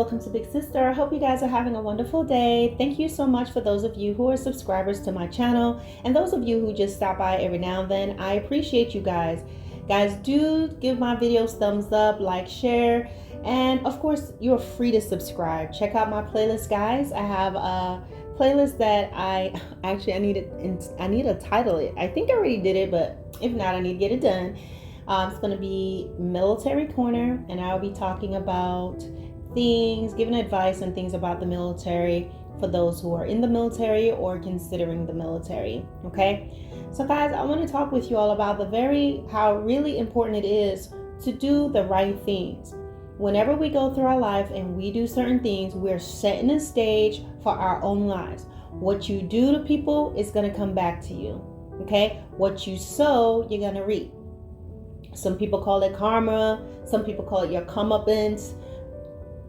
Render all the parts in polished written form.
welcome to Big Sister. I hope you guys are having a wonderful day. Thank you so much for those of you who are subscribers to my channel and those of you who just stop by every now and then. I appreciate you guys. Guys, do give my videos thumbs up, like, share, and of course, you're free to subscribe. Check out my playlist, guys. I have a playlist that I need to title it. I think I already did it, but if not, I need to get it done. It's going to be Military Corner, and I'll be talking about things, giving advice and things about the military for those who are in the military or considering the military. Okay, so guys, I want to talk with you all about how really important it is to do the right things. Whenever we go through our life and we do certain things, we're setting a stage for our own lives. What you do to people is going to come back to you. Okay, what you sow, you're going to reap. Some people call it karma. Some people call it your comeuppance.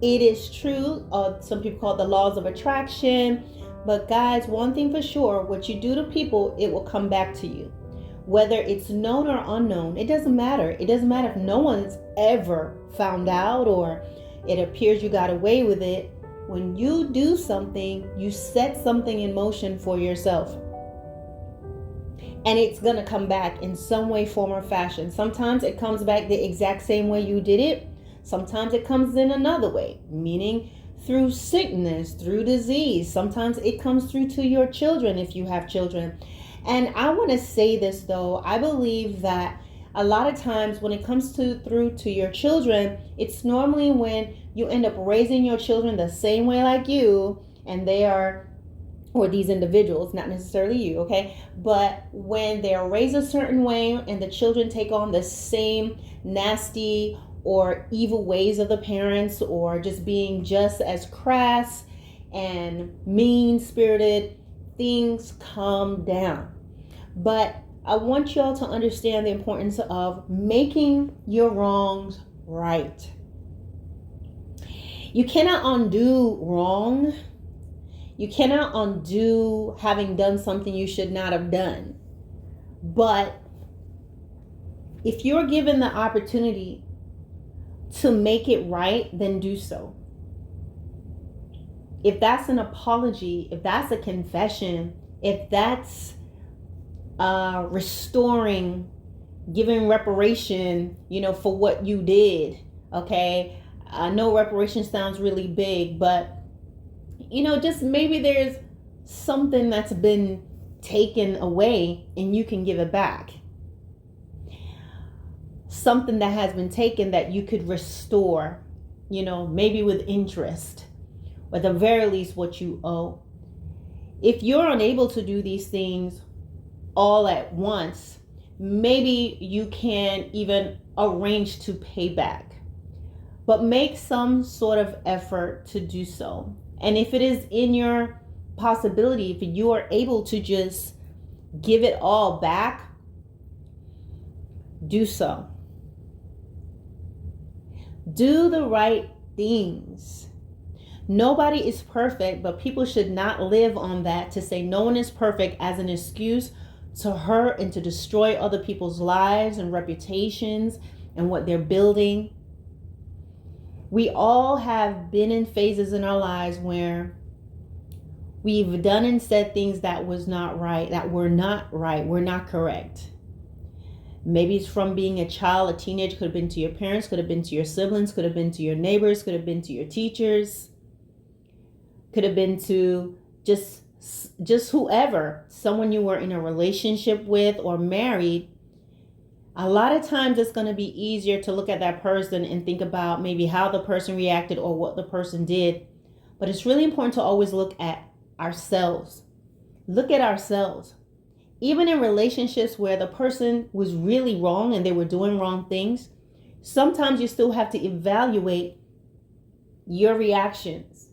It is true. Some people call it the laws of attraction. But guys, one thing for sure, what you do to people, it will come back to you. Whether it's known or unknown, it doesn't matter. It doesn't matter if no one's ever found out or it appears you got away with it. When you do something, you set something in motion for yourself. And it's going to come back in some way, form, or fashion. Sometimes it comes back the exact same way you did it. Sometimes it comes in another way, meaning through sickness, through disease. Sometimes it comes through to your children if you have children. And I want to say this though, I believe that a lot of times when it comes through to your children, it's normally when you end up raising your children the same way like you, and they are, or these individuals, not necessarily you, okay? But when they are raised a certain way and the children take on the same nasty or evil ways of the parents, or just being just as crass and mean-spirited, things calm down. But I want y'all to understand the importance of making your wrongs right. You cannot undo wrong. You cannot undo having done something you should not have done. But if you're given the opportunity to make it right, then do so. If that's an apology, if that's a confession, if that's restoring, giving reparation, for what you did, okay? I know reparation sounds really big, but just maybe there's something that's been taken away and you can give it back. Something that has been taken that you could restore, maybe with interest, or at the very least what you owe. If you're unable to do these things all at once, maybe you can even arrange to pay back, but make some sort of effort to do so. And if it is in your possibility, if you are able to just give it all back, do so. Do the right things. Nobody is perfect, but people should not live on that to say no one is perfect as an excuse to hurt and to destroy other people's lives and reputations and what they're building. We all have been in phases in our lives where we've done and said things that was not right, that were not right, were not correct. Maybe it's from being a child, a teenager, could have been to your parents, could have been to your siblings, could have been to your neighbors, could have been to your teachers, could have been to just whoever, someone you were in a relationship with or married. A lot of times it's going to be easier to look at that person and think about maybe how the person reacted or what the person did. But it's really important to always look at ourselves. Look at ourselves. Even in relationships where the person was really wrong and they were doing wrong things, sometimes you still have to evaluate your reactions.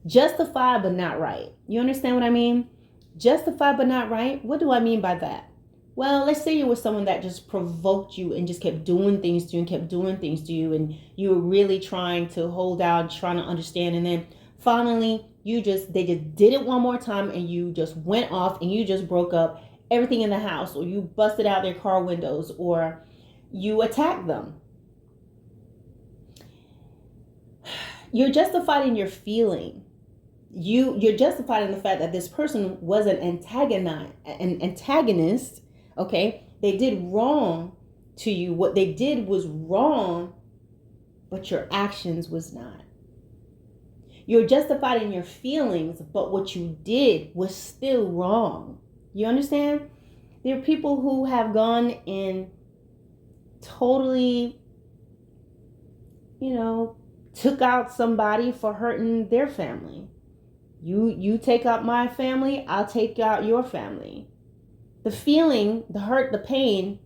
Justified but not right. You understand what I mean? Justified but not right. What do I mean by that? Well, let's say you were someone that just provoked you and just kept doing things to you and kept doing things to you, and you were really trying to hold out, trying to understand, and then finally they just did it one more time and you just went off and you just broke up everything in the house, or you busted out their car windows, or you attacked them. You're justified in your feeling. You're justified in the fact that this person was an antagonist. Okay, they did wrong to you. What they did was wrong, but your actions was not. You're justified in your feelings, but what you did was still wrong. You understand? There are people who have gone and totally, took out somebody for hurting their family. You take out my family, I'll take out your family. The feeling, the hurt, the pain,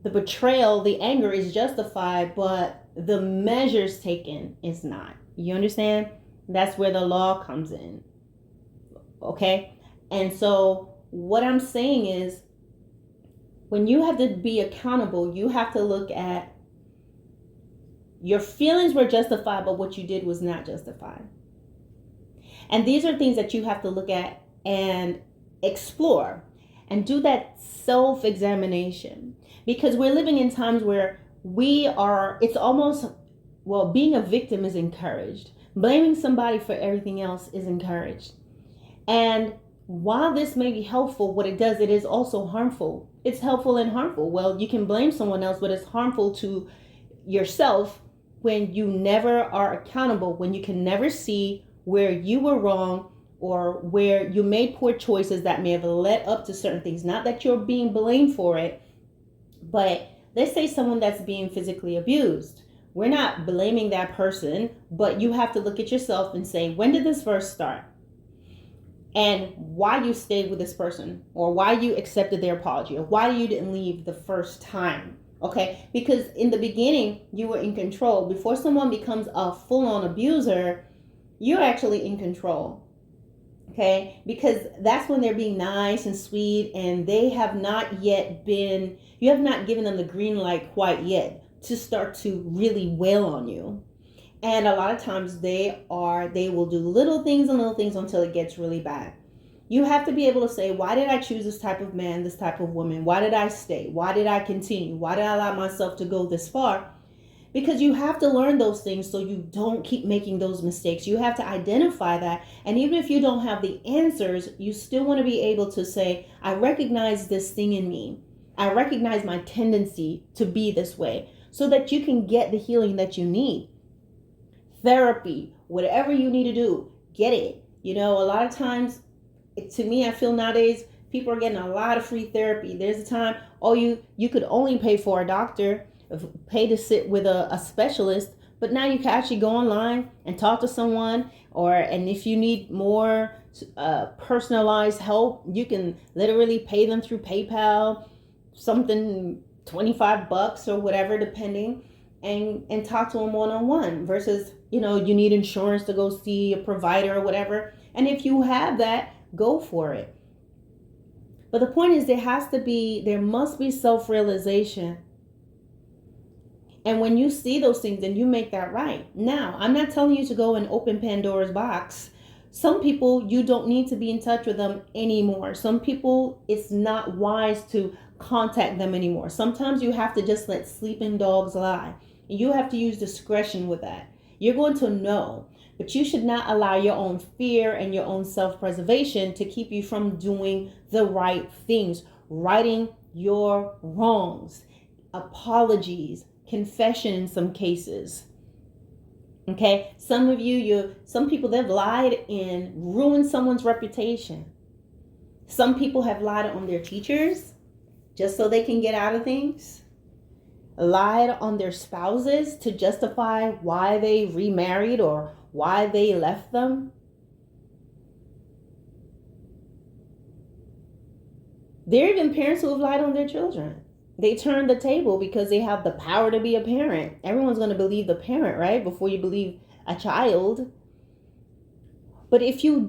the betrayal, the anger is justified, but the measures taken is not. You understand? That's where the law comes in. Okay? And so what I'm saying is, when you have to be accountable, you have to look at your feelings were justified, but what you did was not justified. And these are things that you have to look at and explore and do that self-examination, because we're living in times where it's almost, being a victim is encouraged. Blaming somebody for everything else is encouraged. And while this may be helpful, what it does, it is also harmful. It's helpful and harmful. Well, you can blame someone else, but it's harmful to yourself when you never are accountable, when you can never see where you were wrong or where you made poor choices that may have led up to certain things. Not that you're being blamed for it, but let's say someone that's being physically abused. We're not blaming that person, but you have to look at yourself and say, when did this first start? And why you stayed with this person, or why you accepted their apology, or why you didn't leave the first time. Okay? Because in the beginning, you were in control. Before someone becomes a full-on abuser, you're actually in control. Okay? Because that's when they're being nice and sweet, and they have not yet been, you have not given them the green light quite yet to start to really wail on you. And a lot of times they will do little things until it gets really bad. You have to be able to say, why did I choose this type of man, this type of woman? Why did I stay? Why did I continue? Why did I allow myself to go this far? Because you have to learn those things so you don't keep making those mistakes. You have to identify that. And even if you don't have the answers, you still want to be able to say, I recognize this thing in me. I recognize my tendency to be this way, so that you can get the healing that you need. Therapy, whatever you need to do, get it. A lot of times, to me, I feel nowadays people are getting a lot of free therapy. There's a time, you could only pay for a doctor, pay to sit with a specialist, but now you can actually go online and talk to someone, and if you need more personalized help, you can literally pay them through PayPal, something $25 or whatever, depending, and talk to them one-on-one, versus you need insurance to go see a provider or whatever. And if you have that, go for it. But the point is, there must be self-realization. And when you see those things, then you make that right. Now, I'm not telling you to go and open Pandora's box. Some people, you don't need to be in touch with them anymore. Some people, it's not wise to contact them anymore. Sometimes you have to just let sleeping dogs lie. You have to use discretion with that. You're going to know, but you should not allow your own fear and your own self-preservation to keep you from doing the right things, righting your wrongs, apologies, confession in some cases. Okay, some people, they've lied and ruined someone's reputation. Some people have lied on their teachers just so they can get out of things. Lied on their spouses to justify why they remarried or why they left them. There are even parents who have lied on their children. They turn the table because they have the power to be a parent. Everyone's going to believe the parent, right? Before you believe a child. But if you're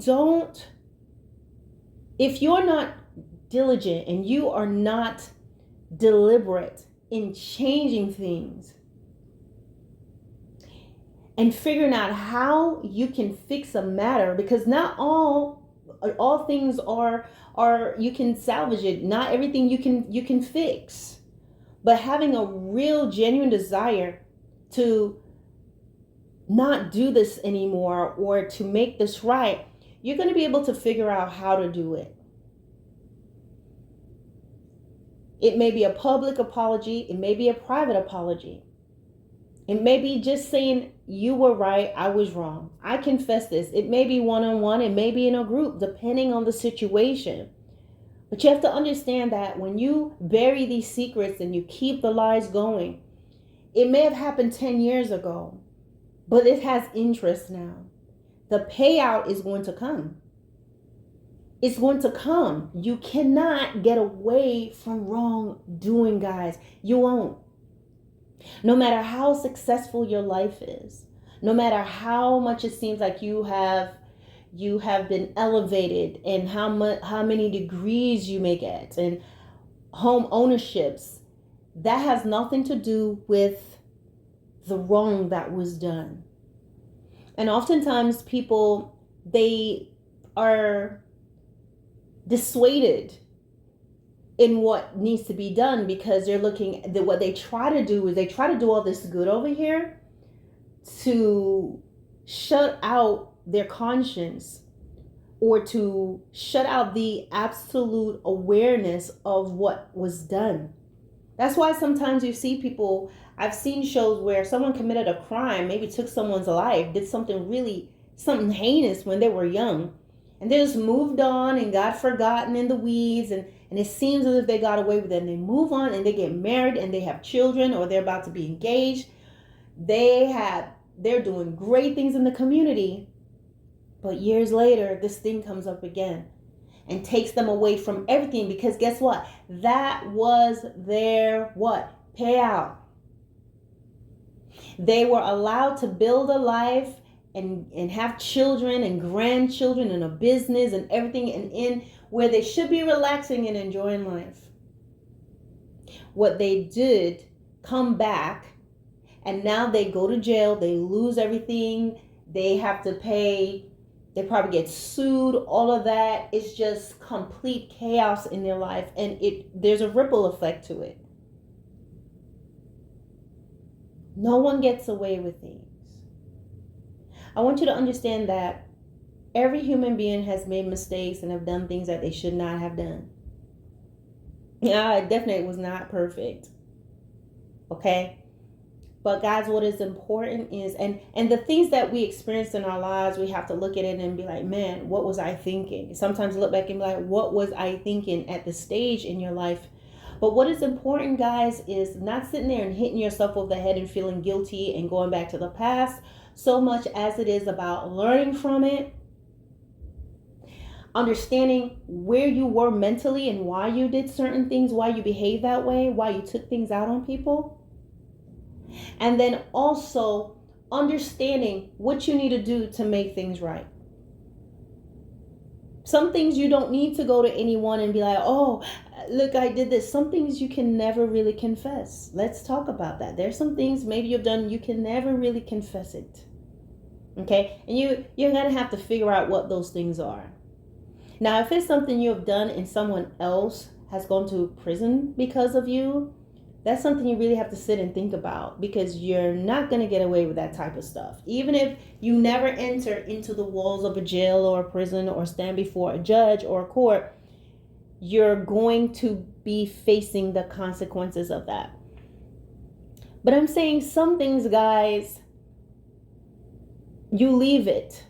not diligent and you are not deliberate in changing things and figuring out how you can fix a matter, because not all things are you can salvage it. Not everything you can fix. But having a real genuine desire to not do this anymore or to make this right, you're going to be able to figure out how to do it. It may be a public apology. It may be a private apology. It may be just saying, you were right, I was wrong. I confess this. It may be one-on-one. It may be in a group, depending on the situation. But you have to understand that when you bury these secrets and you keep the lies going, it may have happened 10 years ago, but it has interest now. The payout is going to come. It's going to come. You cannot get away from wrongdoing, guys. You won't. No matter how successful your life is, no matter how much it seems like you have been elevated, and how many degrees you may get, and home ownerships, that has nothing to do with the wrong that was done. And oftentimes people, they are dissuaded in what needs to be done because they're looking at what they try to do is they try to do all this good over here to shut out their conscience or to shut out the absolute awareness of what was done. That's why sometimes you see people, I've seen shows where someone committed a crime, maybe took someone's life, did something heinous when they were young, and they just moved on and got forgotten in the weeds, and it seems as if they got away with it, and they move on and they get married and they have children, or they're about to be engaged. They're doing great things in the community, but years later this thing comes up again and takes them away from everything, because guess what? That was their payout. They were allowed to build a life and have children and grandchildren and a business and everything, and in where they should be relaxing and enjoying life. What they did, come back, and now they go to jail, they lose everything, they have to pay, they probably get sued, all of that. It's just complete chaos in their life, and there's a ripple effect to it. No one gets away with things. I want you to understand that every human being has made mistakes and have done things that they should not have done. Yeah, I definitely was not perfect. Okay? But guys, what is important is, and the things that we experience in our lives, we have to look at it and be like, man, what was I thinking? Sometimes look back and be like, what was I thinking at the stage in your life? But what is important, guys, is not sitting there and hitting yourself over the head and feeling guilty and going back to the past, so much as it is about learning from it, understanding where you were mentally and why you did certain things, why you behaved that way, why you took things out on people. And then also understanding what you need to do to make things right. Some things you don't need to go to anyone and be like, oh, look, I did this. Some things you can never really confess. Let's talk about that. There's some things maybe you've done, you can never really confess it. Okay? And you're going to have to figure out what those things are. Now, if it's something you have done and someone else has gone to prison because of you, that's something you really have to sit and think about, because you're not going to get away with that type of stuff. Even if you never enter into the walls of a jail or a prison or stand before a judge or a court, you're going to be facing the consequences of that. But I'm saying some things, guys, you leave it,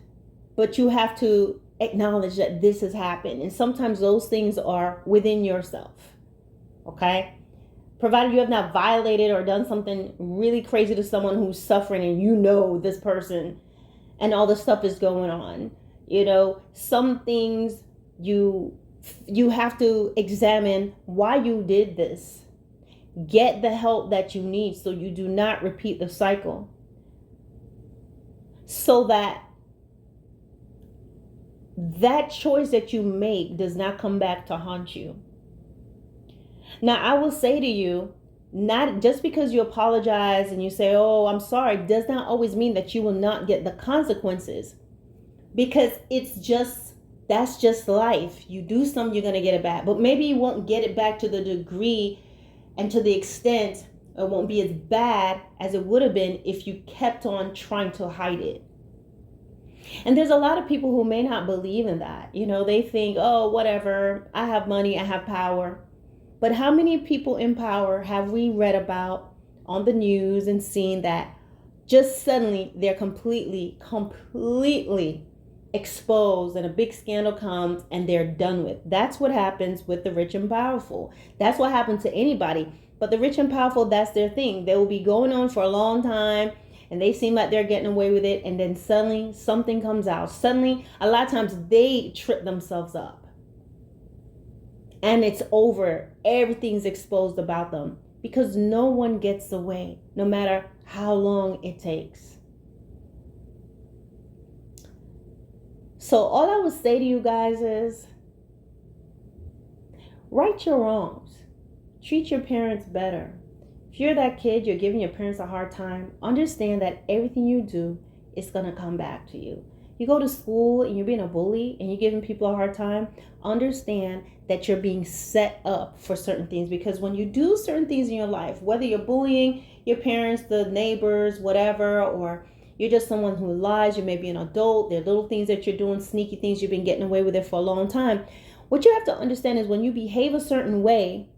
but you have to acknowledge that this has happened. And sometimes those things are within yourself. Okay? Provided you have not violated or done something really crazy to someone who's suffering and you know this person and all this stuff is going on. You know, some things you have to examine why you did this. Get the help that you need so you do not repeat the cycle. So that choice that you make does not come back to haunt you. Now, I will say to you, not just because you apologize and you say, oh, I'm sorry, does not always mean that you will not get the consequences. Because that's just life. You do something, you're going to get it back. But maybe you won't get it back to the degree and to the extent It won't be as bad as it would have been if you kept on trying to hide it. And there's a lot of people who may not believe in that. They think, oh, whatever, I have money, I have power. But how many people in power have we read about on the news and seen that just suddenly they're completely exposed and a big scandal comes and they're done with? That's what happens with the rich and powerful. That's what happens to anybody. But the rich and powerful, that's their thing. They will be going on for a long time and they seem like they're getting away with it. And then suddenly something comes out. Suddenly, a lot of times they trip themselves up. And it's over. Everything's exposed about them. Because no one gets away, no matter how long it takes. So all I would say to you guys is, right your wrongs. Treat your parents better. If you're that kid, you're giving your parents a hard time, understand that everything you do is going to come back to you. You go to school and you're being a bully and you're giving people a hard time, understand that you're being set up for certain things. Because when you do certain things in your life, whether you're bullying your parents, the neighbors, whatever, or you're just someone who lies, you may be an adult, there are little things that you're doing, sneaky things, you've been getting away with it for a long time. What you have to understand is when you behave a certain way,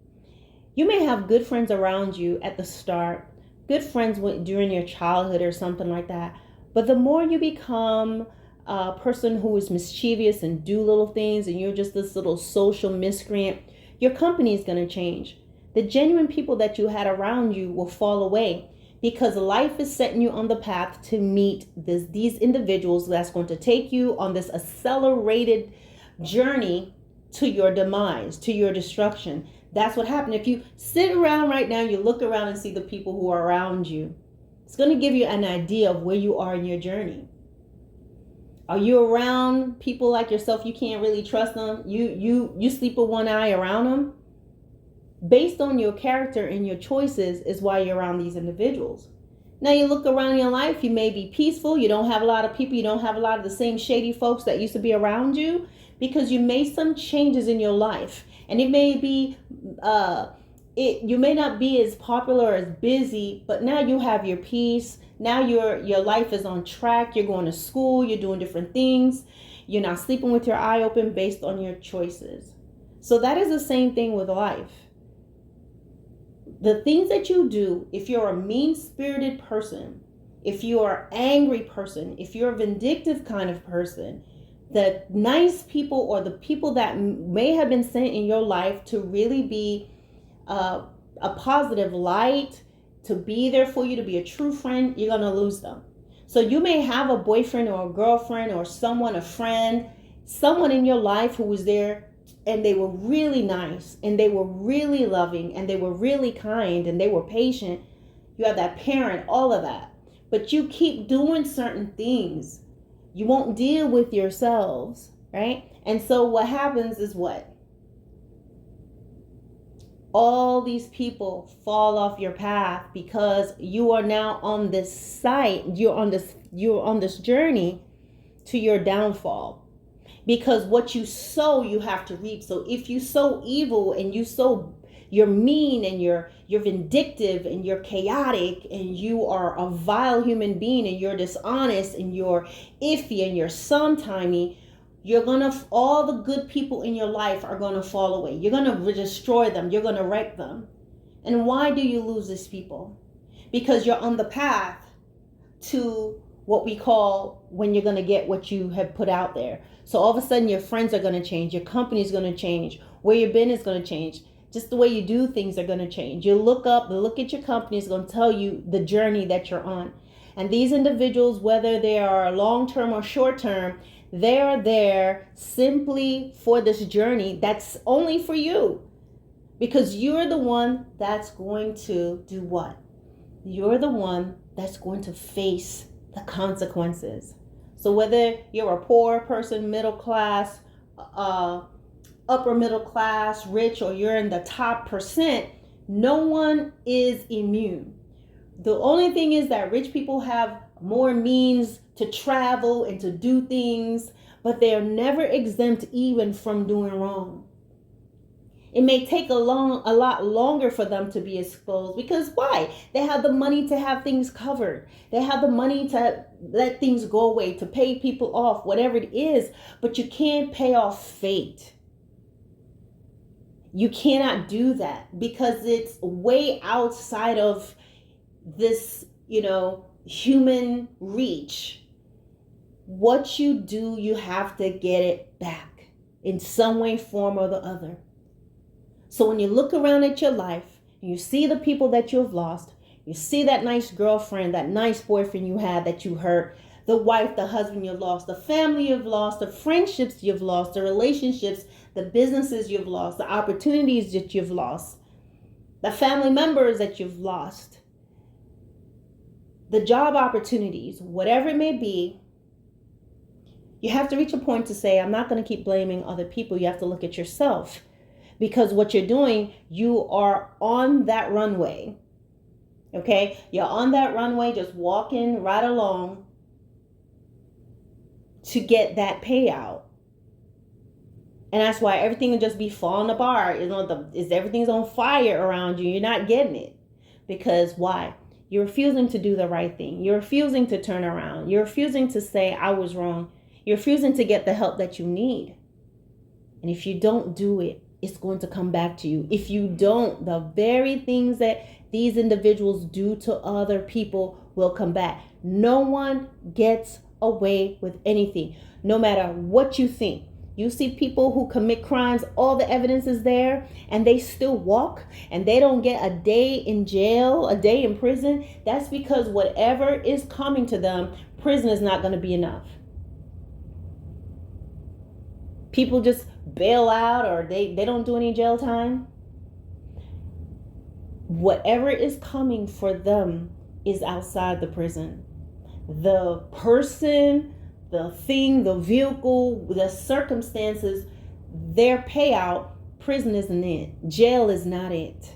you may have good friends around you at the start, good friends during your childhood or something like that. But the more you become a person who is mischievous and do little things and you're just this little social miscreant, your company is going to change. The genuine people that you had around you will fall away because life is setting you on the path to meet these individuals that's going to take you on this accelerated journey to your demise, to your destruction. That's what happened. If you sit around right now, you look around and see the people who are around you, it's going to give you an idea of where you are in your journey. Are you around people like yourself? You can't really trust them. You sleep with one eye around them. Based on your character and your choices is why you're around these individuals. Now you look around your life, you may be peaceful. You don't have a lot of people. You don't have a lot of the same shady folks that used to be around you because you made some changes in your life. And it may be, you may not be as popular or as busy, but now you have your peace. Now your life is on track. You're going to school. You're doing different things. You're not sleeping with your eye open based on your choices. So that is the same thing with life. The things that you do, if you're a mean-spirited person, if you're an angry person, if you're a vindictive kind of person, the nice people or the people that may have been sent in your life to really be a positive light, to be there for you, to be a true friend, you're going to lose them. So you may have a boyfriend or a girlfriend or someone, a friend, someone in your life who was there and they were really nice and they were really loving and they were really kind and they were patient. You have that parent, all of that. But you keep doing certain things. You won't deal with yourselves, right? And so what happens is what? All these people fall off your path because you are now on this site. You're on this journey to your downfall. Because what you sow, you have to reap. So if you sow evil and you're mean and you're vindictive and you're chaotic and you are a vile human being and you're dishonest and you're iffy and you're sometimey, all the good people in your life are gonna fall away. You're gonna destroy them. You're gonna wreck them. And why do you lose these people? Because you're on the path to what we call when you're gonna get what you have put out there. So all of a sudden your friends are gonna change. Your company is gonna change. Where you've been is gonna change. Just the way you do things are gonna change. You look at your company is gonna tell you the journey that you're on. And these individuals, whether they are long-term or short-term, they are there simply for this journey that's only for you. Because you're the one that's going to do what? You're the one that's going to face the consequences. So whether you're a poor person, middle class, upper middle class, rich, or you're in the top percent, no one is immune. The only thing is that rich people have more means to travel and to do things, but they are never exempt even from doing wrong. It may take a lot longer for them to be exposed, because why? They have the money to have things covered. They have the money to let things go away, to pay people off, whatever it is. But you can't pay off fate. You cannot do that because it's way outside of this, human reach. What you do, you have to get it back in some way, form, or the other. So when you look around at your life, and you see the people that you have lost, you see that nice girlfriend, that nice boyfriend you had that you hurt, the wife, the husband you lost, the family you've lost, the friendships you've lost, the relationships, the businesses you've lost, the opportunities that you've lost, the family members that you've lost, the job opportunities, whatever it may be, you have to reach a point to say, I'm not going to keep blaming other people. You have to look at yourself, because what you're doing, you are on that runway. Okay? You're on that runway, just walking right along to get that payout. And that's why everything will just be falling apart. Everything's on fire around you. You're not getting it. Because why? You're refusing to do the right thing. You're refusing to turn around. You're refusing to say, I was wrong. You're refusing to get the help that you need. And if you don't do it, it's going to come back to you. If you don't, the very things that these individuals do to other people will come back. No one gets away with anything, no matter what you think. You see people who commit crimes, all the evidence is there, and they still walk, and they don't get a day in jail, a day in prison. That's because whatever is coming to them, prison is not going to be enough. People just bail out, or they don't do any jail time. Whatever is coming for them is outside the prison. The person, the thing, the vehicle, the circumstances, their payout, prison isn't it. Jail is not it.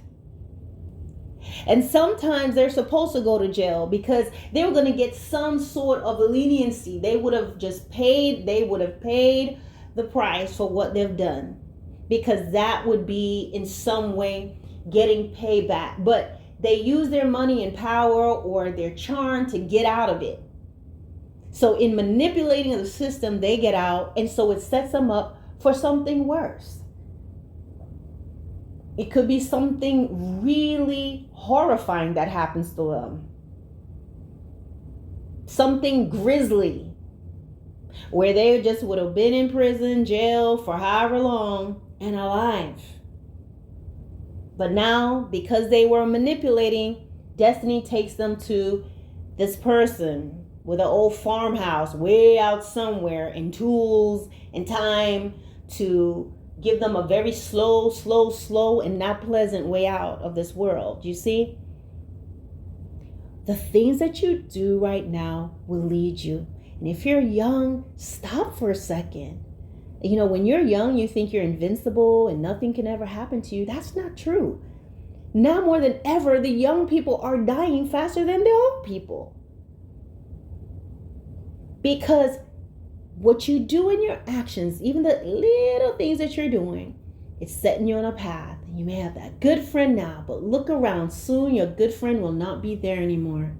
And sometimes they're supposed to go to jail because they were going to get some sort of leniency. They would have paid the price for what they've done, because that would be in some way getting payback. But they use their money and power or their charm to get out of it. So in manipulating the system, they get out, and so it sets them up for something worse. It could be something really horrifying that happens to them. Something grisly, where they just would have been in prison, jail for however long, and alive. But now, because they were manipulating, destiny takes them to this person with an old farmhouse way out somewhere, and tools and time to give them a very slow and not pleasant way out of this world. You see? The things that you do right now will lead you. And if you're young, stop for a second. When you're young, you think you're invincible and nothing can ever happen to you. That's not true. Now more than ever, the young people are dying faster than the old people. Because what you do in your actions, even the little things that you're doing, it's setting you on a path. You may have that good friend now, but look around. Soon your good friend will not be there anymore.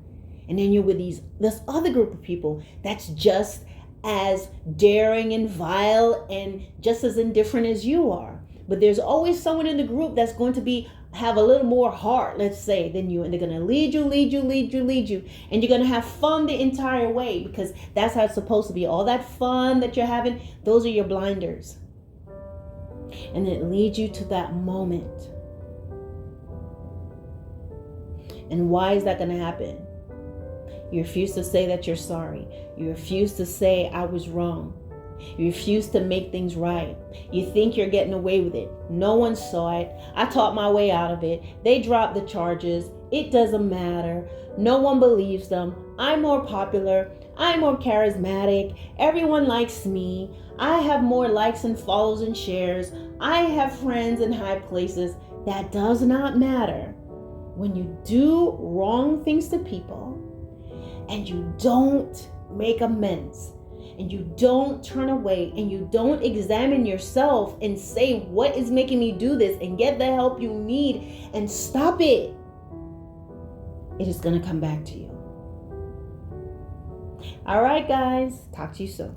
And then you're with this other group of people that's just as daring and vile and just as indifferent as you are. But there's always someone in the group that's going to have a little more heart, let's say, than you. And they're going to lead you. And you're going to have fun the entire way, because that's how it's supposed to be. All that fun that you're having, those are your blinders. And it leads you to that moment. And why is that going to happen? You refuse to say that you're sorry. You refuse to say, I was wrong. You refuse to make things right. You think you're getting away with it. No one saw it. I talked my way out of it. They dropped the charges. It doesn't matter. No one believes them. I'm more popular. I'm more charismatic. Everyone likes me. I have more likes and follows and shares. I have friends in high places. That does not matter. When you do wrong things to people and you don't make amends, and you don't turn away and you don't examine yourself and say, what is making me do this, and get the help you need and stop it, it is going to come back to you. All right, guys. Talk to you soon.